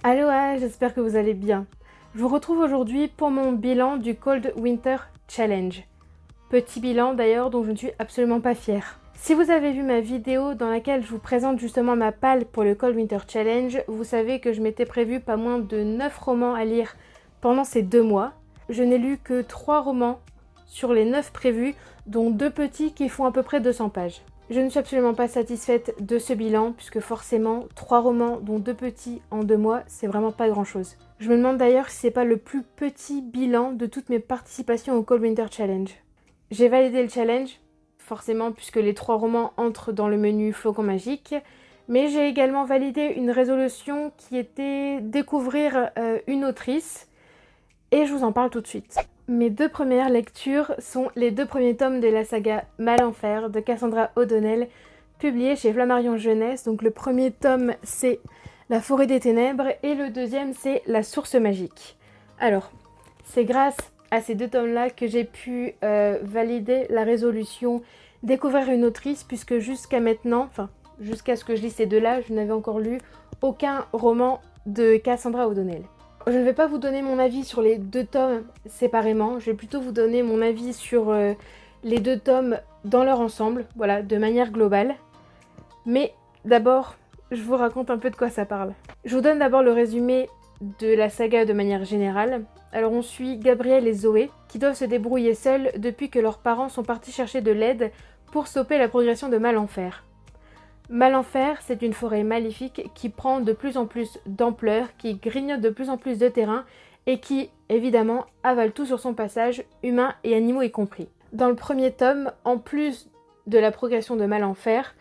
Aloha, j'espère que vous allez bien. Je vous retrouve aujourd'hui pour mon bilan du Cold Winter Challenge. Petit bilan d'ailleurs dont je ne suis absolument pas fière. Si vous avez vu ma vidéo dans laquelle je vous présente justement ma palle pour le Cold Winter Challenge, vous savez que je m'étais prévu pas moins de 9 romans à lire pendant ces 2 mois. Je n'ai lu que 3 romans sur les 9 prévus, dont 2 petits qui font à peu près 200 pages. Je ne suis absolument pas satisfaite de ce bilan, puisque forcément, 3 romans, dont 2 petits en 2 mois, c'est vraiment pas grand chose. Je me demande d'ailleurs si c'est pas le plus petit bilan de toutes mes participations au Cold Winter Challenge. J'ai validé le challenge, forcément, puisque les 3 romans entrent dans le menu Flocon Magique, mais j'ai également validé une résolution qui était découvrir une autrice, et je vous en parle tout de suite. Mes 2 premières lectures sont les 2 premiers tomes de la saga Malenfer de Cassandra O'Donnell, publiée chez Flammarion Jeunesse. Donc le premier tome c'est La forêt des ténèbres et le deuxième c'est La source magique. Alors, c'est grâce à ces 2 tomes-là que j'ai pu valider la résolution découvrir une autrice, puisque jusqu'à maintenant, enfin jusqu'à ce que je lise ces 2-là, je n'avais encore lu aucun roman de Cassandra O'Donnell. Je ne vais pas vous donner mon avis sur les 2 tomes séparément, je vais plutôt vous donner mon avis sur les 2 tomes dans leur ensemble, voilà, de manière globale. Mais d'abord, je vous raconte un peu de quoi ça parle. Je vous donne d'abord le résumé de la saga de manière générale. Alors on suit Gabriel et Zoé, qui doivent se débrouiller seuls depuis que leurs parents sont partis chercher de l'aide pour stopper la progression de Malenfer. Malenfer, c'est une forêt maléfique qui prend de plus en plus d'ampleur, qui grignote de plus en plus de terrain et qui, évidemment, avale tout sur son passage, humains et animaux y compris. Dans le premier tome, en plus de la progression de Malenfer,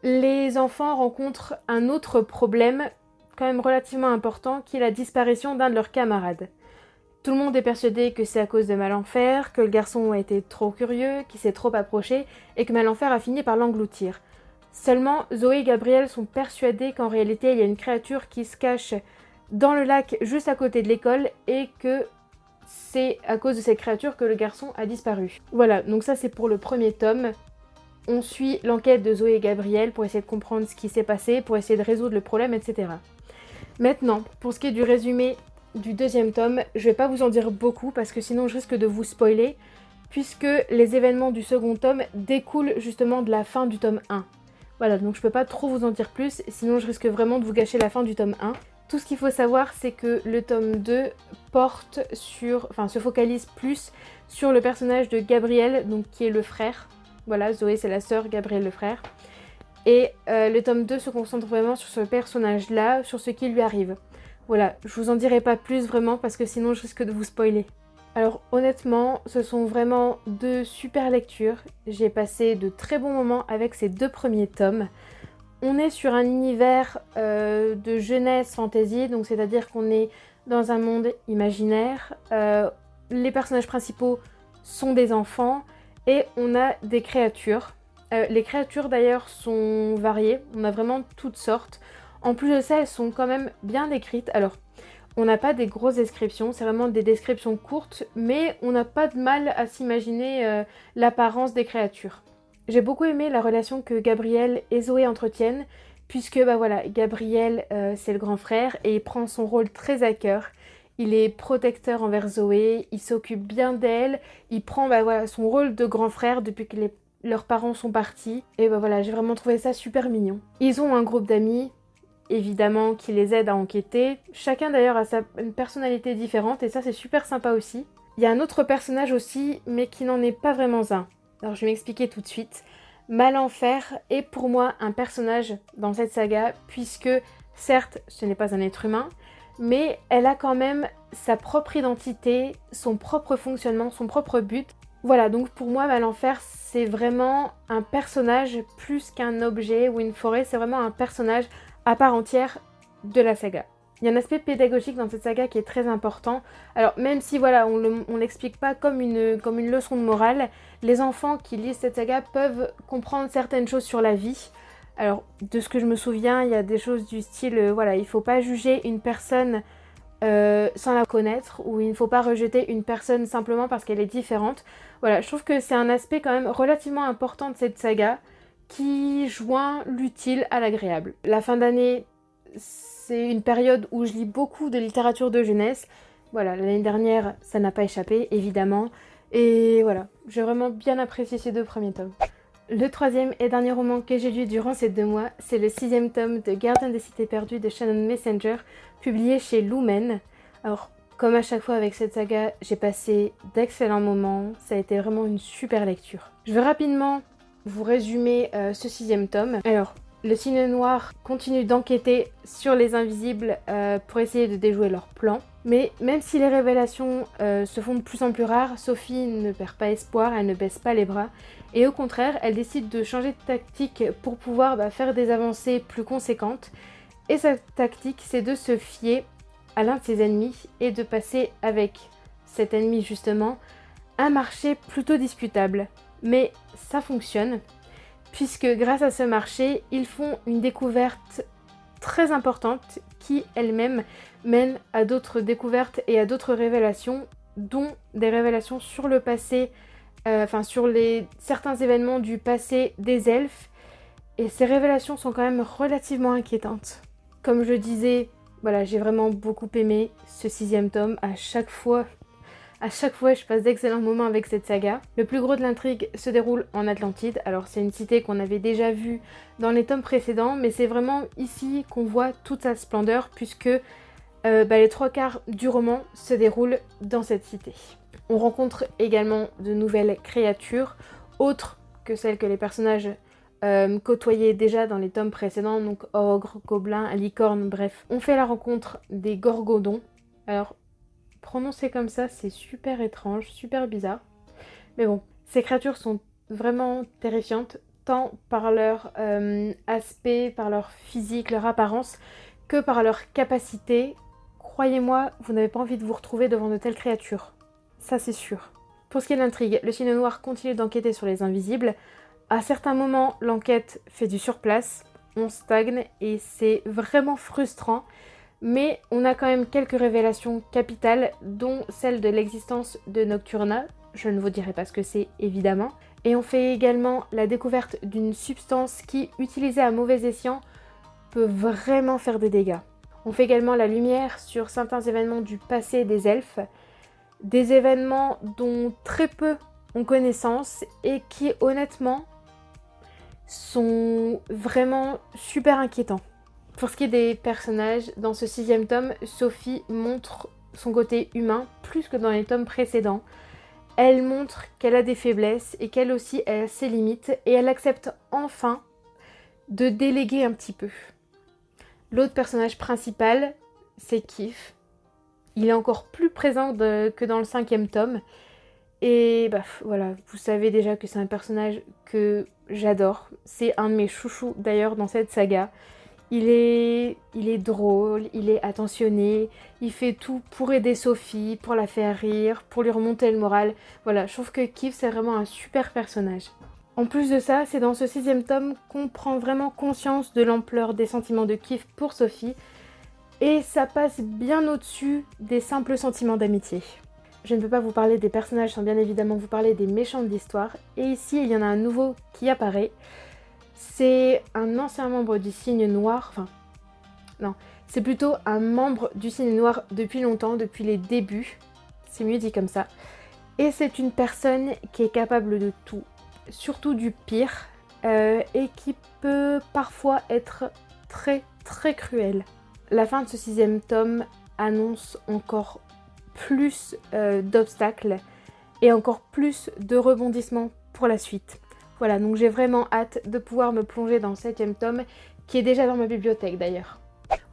les enfants rencontrent un autre problème, quand même relativement important, qui est la disparition d'un de leurs camarades. Tout le monde est persuadé que c'est à cause de Malenfer, que le garçon a été trop curieux, qu'il s'est trop approché et que Malenfer a fini par l'engloutir. Seulement, Zoé et Gabriel sont persuadés qu'en réalité, il y a une créature qui se cache dans le lac juste à côté de l'école et que c'est à cause de cette créature que le garçon a disparu. Voilà, donc ça c'est pour le premier tome. On suit l'enquête de Zoé et Gabriel pour essayer de comprendre ce qui s'est passé, pour essayer de résoudre le problème, etc. Maintenant, pour ce qui est du résumé du deuxième tome, je vais pas vous en dire beaucoup parce que sinon je risque de vous spoiler, puisque les événements du second tome découlent justement de la fin du tome 1. Voilà, donc je peux pas trop vous en dire plus, sinon je risque vraiment de vous gâcher la fin du tome 1. Tout ce qu'il faut savoir, c'est que le tome 2 se focalise plus sur le personnage de Gabriel, donc qui est le frère. Voilà, Zoé c'est la sœur, Gabriel le frère. Et le tome 2 se concentre vraiment sur ce personnage-là, sur ce qui lui arrive. Voilà, je vous en dirai pas plus vraiment parce que sinon je risque de vous spoiler. Alors honnêtement, ce sont vraiment 2 super lectures. J'ai passé de très bons moments avec ces 2 premiers tomes. On est sur un univers de jeunesse fantasy, donc c'est-à-dire qu'on est dans un monde imaginaire. Les personnages principaux sont des enfants et on a des créatures. Les créatures d'ailleurs sont variées, on a vraiment toutes sortes. En plus de ça, elles sont quand même bien décrites. Alors, on n'a pas des grosses descriptions, c'est vraiment des descriptions courtes, mais on n'a pas de mal à s'imaginer l'apparence des créatures. J'ai beaucoup aimé la relation que Gabriel et Zoé entretiennent, puisque Gabriel c'est le grand frère et il prend son rôle très à cœur. Il est protecteur envers Zoé, il s'occupe bien d'elle, il prend son rôle de grand frère depuis que leurs parents sont partis. Et j'ai vraiment trouvé ça super mignon. Ils ont un groupe d'amis, évidemment, qui les aide à enquêter. Chacun d'ailleurs a une personnalité différente et ça c'est super sympa aussi. Il y a un autre personnage aussi, mais qui n'en est pas vraiment un. Alors je vais m'expliquer tout de suite. Malenfer est pour moi un personnage dans cette saga, puisque certes ce n'est pas un être humain, mais elle a quand même sa propre identité, son propre fonctionnement, son propre but. Voilà, donc pour moi Malenfer c'est vraiment un personnage plus qu'un objet ou une forêt, c'est vraiment un personnage à part entière de la saga. Il y a un aspect pédagogique dans cette saga qui est très important. Alors même si on l'explique pas comme une leçon de morale, les enfants qui lisent cette saga peuvent comprendre certaines choses sur la vie. Alors de ce que je me souviens, il y a des choses du style, il faut pas juger une personne sans la connaître, ou il ne faut pas rejeter une personne simplement parce qu'elle est différente. Voilà, je trouve que c'est un aspect quand même relativement important de cette saga qui joint l'utile à l'agréable. La fin d'année, c'est une période où je lis beaucoup de littérature de jeunesse. Voilà, l'année dernière, ça n'a pas échappé, évidemment. Et voilà, j'ai vraiment bien apprécié ces 2 premiers tomes. Le 3e et dernier roman que j'ai lu durant ces 2 mois, c'est le 6e tome de Gardien des Cités Perdues de Shannon Messenger, publié chez Lumen. Alors, comme à chaque fois avec cette saga, j'ai passé d'excellents moments, ça a été vraiment une super lecture. Je vais rapidement vous résumer ce 6e tome. Alors, le Cygne Noir continue d'enquêter sur les Invisibles pour essayer de déjouer leur plan. Mais même si les révélations se font de plus en plus rares, Sophie ne perd pas espoir, elle ne baisse pas les bras. Et au contraire, elle décide de changer de tactique pour pouvoir faire des avancées plus conséquentes. Et sa tactique, c'est de se fier à l'un de ses ennemis et de passer avec cet ennemi justement un marché plutôt discutable. Mais ça fonctionne, puisque grâce à ce marché, ils font une découverte très importante qui elle-même mène à d'autres découvertes et à d'autres révélations, dont des révélations sur le passé, sur certains événements du passé des elfes. Et ces révélations sont quand même relativement inquiétantes. Comme je disais, voilà, j'ai vraiment beaucoup aimé ce 6e tome. À chaque fois, je passe d'excellents moments avec cette saga. Le plus gros de l'intrigue se déroule en Atlantide. Alors c'est une cité qu'on avait déjà vue dans les tomes précédents, mais c'est vraiment ici qu'on voit toute sa splendeur, puisque les 3/4 du roman se déroulent dans cette cité. On rencontre également de nouvelles créatures, autres que celles que les personnages côtoyaient déjà dans les tomes précédents, donc ogres, gobelins, licornes, bref. On fait la rencontre des gorgodons. Alors, prononcé comme ça, c'est super étrange, super bizarre. Mais bon, ces créatures sont vraiment terrifiantes, tant par leur aspect, par leur physique, leur apparence, que par leur capacité. Croyez-moi, vous n'avez pas envie de vous retrouver devant de telles créatures. Ça, c'est sûr. Pour ce qui est de l'intrigue, le Cygne Noir continue d'enquêter sur les Invisibles. À certains moments, l'enquête fait du surplace, on stagne et c'est vraiment frustrant. Mais on a quand même quelques révélations capitales, dont celle de l'existence de Nocturna. Je ne vous dirai pas ce que c'est, évidemment. Et on fait également la découverte d'une substance qui, utilisée à mauvais escient, peut vraiment faire des dégâts. On fait également la lumière sur certains événements du passé des elfes, des événements dont très peu ont connaissance et qui, honnêtement, sont vraiment super inquiétants. Pour ce qui est des personnages, dans ce 6e tome, Sophie montre son côté humain plus que dans les tomes précédents. Elle montre qu'elle a des faiblesses et qu'elle aussi a ses limites, et elle accepte enfin de déléguer un petit peu. L'autre personnage principal, c'est Keith. Il est encore plus présent que dans le 5e tome. Et voilà, vous savez déjà que c'est un personnage que j'adore. C'est un de mes chouchous d'ailleurs dans cette saga. Il est drôle, il est attentionné, il fait tout pour aider Sophie, pour la faire rire, pour lui remonter le moral. Voilà, je trouve que Keith c'est vraiment un super personnage. En plus de ça, c'est dans ce 6e tome qu'on prend vraiment conscience de l'ampleur des sentiments de Keith pour Sophie. Et ça passe bien au-dessus des simples sentiments d'amitié. Je ne peux pas vous parler des personnages sans bien évidemment vous parler des méchants de l'histoire. Et ici, il y en a un nouveau qui apparaît. C'est un ancien membre du Cygne Noir, c'est plutôt un membre du Cygne Noir depuis longtemps, depuis les débuts, c'est mieux dit comme ça. Et c'est une personne qui est capable de tout, surtout du pire, et qui peut parfois être très très cruelle. La fin de ce 6e tome annonce encore plus d'obstacles et encore plus de rebondissements pour la suite. Voilà, donc j'ai vraiment hâte de pouvoir me plonger dans le 7e tome, qui est déjà dans ma bibliothèque d'ailleurs.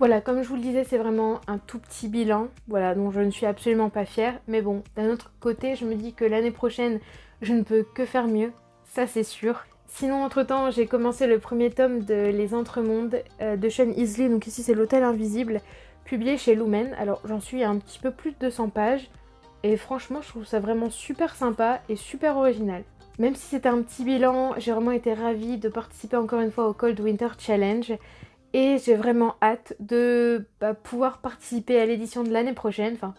Voilà, comme je vous le disais, c'est vraiment un tout petit bilan, voilà, dont je ne suis absolument pas fière. Mais bon, d'un autre côté, je me dis que l'année prochaine, je ne peux que faire mieux, ça c'est sûr. Sinon, entre-temps, j'ai commencé le 1er tome de Les Entremondes de Sean Isley, donc ici c'est L'Hôtel Invisible, publié chez Lumen. Alors j'en suis à un petit peu plus de 200 pages, et franchement, je trouve ça vraiment super sympa et super original. Même si c'était un petit bilan, j'ai vraiment été ravie de participer encore une fois au Cold Winter Challenge. Et j'ai vraiment hâte de pouvoir participer à l'édition de l'année prochaine, enfin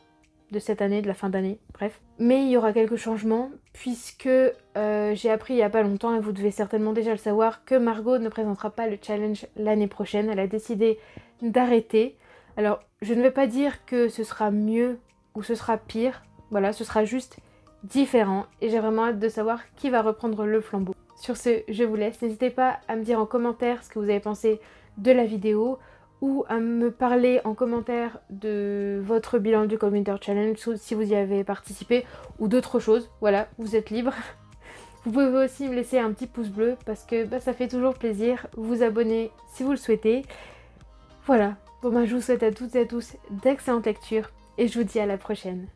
de cette année, de la fin d'année, bref. Mais il y aura quelques changements, puisque j'ai appris il n'y a pas longtemps, et vous devez certainement déjà le savoir, que Margot ne présentera pas le challenge l'année prochaine. Elle a décidé d'arrêter. Alors, je ne vais pas dire que ce sera mieux ou ce sera pire. Voilà, ce sera juste différent. Et j'ai vraiment hâte de savoir qui va reprendre le flambeau. Sur ce, je vous laisse. N'hésitez pas à me dire en commentaire ce que vous avez pensé de la vidéo ou à me parler en commentaire de votre bilan du Cold Winter Challenge si vous y avez participé ou d'autres choses. Voilà, vous êtes libre. Vous pouvez aussi me laisser un petit pouce bleu parce que ça fait toujours plaisir. Vous abonner si vous le souhaitez. Voilà, bon je vous souhaite à toutes et à tous d'excellentes lectures et je vous dis à la prochaine.